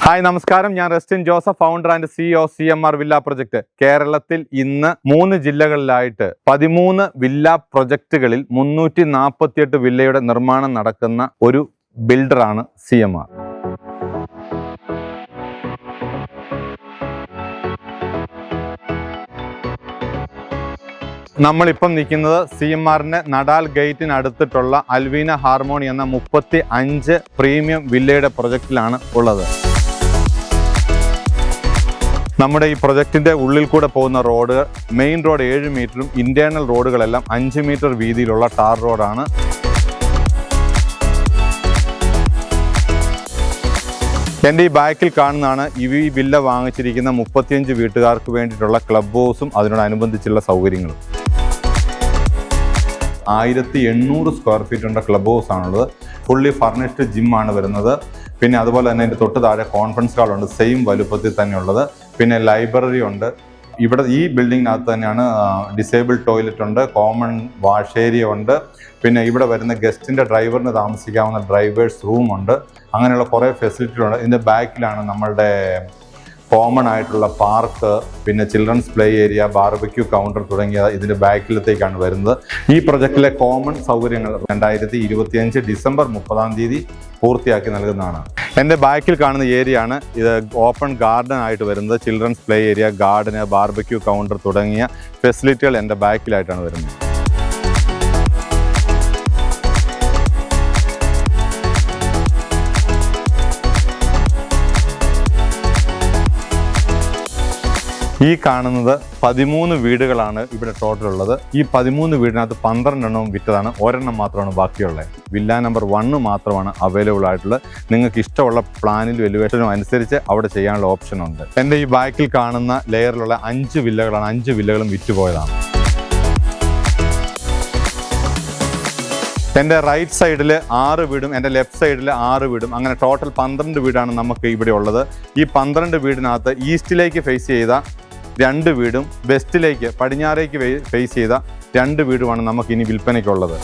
Hi നമസ്കാരം, ഞാൻ Restin Joseph, founder and CEO CMR villa project. കേരളത്തിൽ ഇന്ന് 3 ജില്ലകളിലായിട്ട് 13 വില്ല പ്രൊജക്ടുകളിൽ 348 വില്ലയുടെ നിർമ്മാണം നടക്കുന്ന ഒരു ബിൽഡറാണ് CMR. നമ്മളിപ്പം നിൽക്കുന്നത് CMRന്റെ നടാൽ ഗേറ്റിന് അടുത്തിട്ടുള്ള അൽവീന ഹാർമോണി എന്ന 35 പ്രീമിയം വില്ലയുടെ പ്രൊജക്റ്റിലാണ് ഉള്ളത്. നമ്മുടെ ഈ പ്രൊജക്റ്റിന്റെ ഉള്ളിൽ കൂടെ പോകുന്ന റോഡ്, മെയിൻ റോഡ് 7 മീറ്ററും ഇന്റേണൽ റോഡുകളെല്ലാം 5 മീറ്റർ വീതിയിലുള്ള ടാർ റോഡാണ്. എൻ്റെ ഈ ബാക്കിൽ കാണുന്നതാണ് ഈ വില്ല വാങ്ങിച്ചിരിക്കുന്ന 35 വീട്ടുകാർക്ക് വേണ്ടിയിട്ടുള്ള ക്ലബ് ഹൗസും അതിനോടനുബന്ധിച്ചുള്ള സൗകര്യങ്ങളും. 1800 സ്ക്വയർ ഫീറ്റ് ഉള്ള ക്ലബ് ഹൗസ് ആണുള്ളത്. ഫുള്ളി ഫർണിഷ്ഡ് ജിമ്മാണ് വരുന്നത്. പിന്നെ അതുപോലെ തന്നെ അതിൻ്റെ തൊട്ട് താഴെ കോൺഫറൻസ് ഹാളുണ്ട്, സെയിം വലുപ്പത്തിൽ തന്നെയുള്ളത്. പിന്നെ ലൈബ്രറി ഉണ്ട്. ഇവിടെ ഈ ബിൽഡിങ്ങിനകത്ത് തന്നെയാണ് ഡിസേബിൾ ടോയ്ലറ്റ് ഉണ്ട്, കോമൺ വാഷ് ഏരിയ ഉണ്ട്. പിന്നെ ഇവിടെ വരുന്ന ഗസ്റ്റിൻ്റെ ഡ്രൈവറിന് താമസിക്കാവുന്ന ഡ്രൈവേഴ്സ് റൂം ഉണ്ട്. അങ്ങനെയുള്ള കുറേ ഫെസിലിറ്റികളുണ്ട്. ഇതിൻ്റെ ബാക്കിലാണ് നമ്മളുടെ കോമൺ ആയിട്ടുള്ള പാർക്ക്, പിന്നെ children's play area, barbecue counter തുടങ്ങിയ ഇതിൻ്റെ ബാക്കിലത്തേക്കാണ് വരുന്നത്. ഈ പ്രൊജക്റ്റിലെ കോമൺ സൗകര്യങ്ങൾ 2025 ഡിസംബർ 30 പൂർത്തിയാക്കി നൽകുന്നതാണ്. എൻ്റെ ബാക്കിൽ കാണുന്ന ഏരിയ ആണ് ഇത് ഓപ്പൺ ഗാർഡൻ ആയിട്ട് വരുന്നത്. ചിൽഡ്രൻസ് പ്ലേ ഏരിയ, ഗാർഡന്, ബാർബക്യൂ കൗണ്ടർ തുടങ്ങിയ ഫെസിലിറ്റികൾ എൻ്റെ ബാക്കിലായിട്ടാണ് വരുന്നത്. ഈ കാണുന്നത് 13 വീടുകളാണ് ഇവിടെ ടോട്ടൽ ഉള്ളത്. ഈ 13 വീടിനകത്ത് 12 എണ്ണവും വിറ്റതാണ്, ഒരെണ്ണം മാത്രമാണ് ബാക്കിയുള്ളത്. വില്ല നമ്പർ 1 മാത്രമാണ് അവൈലബിൾ ആയിട്ടുള്ളത്. നിങ്ങൾക്ക് ഇഷ്ടമുള്ള പ്ലാനിലും എലിവേഷനും അനുസരിച്ച് അവിടെ ചെയ്യാനുള്ള ഓപ്ഷൻ ഉണ്ട്. എൻ്റെ ഈ ബാക്കിൽ കാണുന്ന ലെയറിലുള്ള 5 വില്ലകളാണ്. 5 വില്ലകളും വിറ്റുപോയതാണ്. എൻ്റെ റൈറ്റ് സൈഡിൽ 6 വീടും എൻ്റെ ലെഫ്റ്റ് സൈഡിൽ 6 വീടും, അങ്ങനെ ടോട്ടൽ 12 വീടാണ് നമുക്ക് ഇവിടെ ഉള്ളത്. ഈ 12 വീടിനകത്ത് ഈസ്റ്റിലേക്ക് ഫേസ് ചെയ്ത 2 വീടും വെസ്റ്റിലേക്ക് പടിഞ്ഞാറേക്ക് ഫേസ് ചെയ്ത 2 വീടുമാണ് നമുക്ക് ഇനി വിൽപ്പനയ്ക്കുള്ളത്.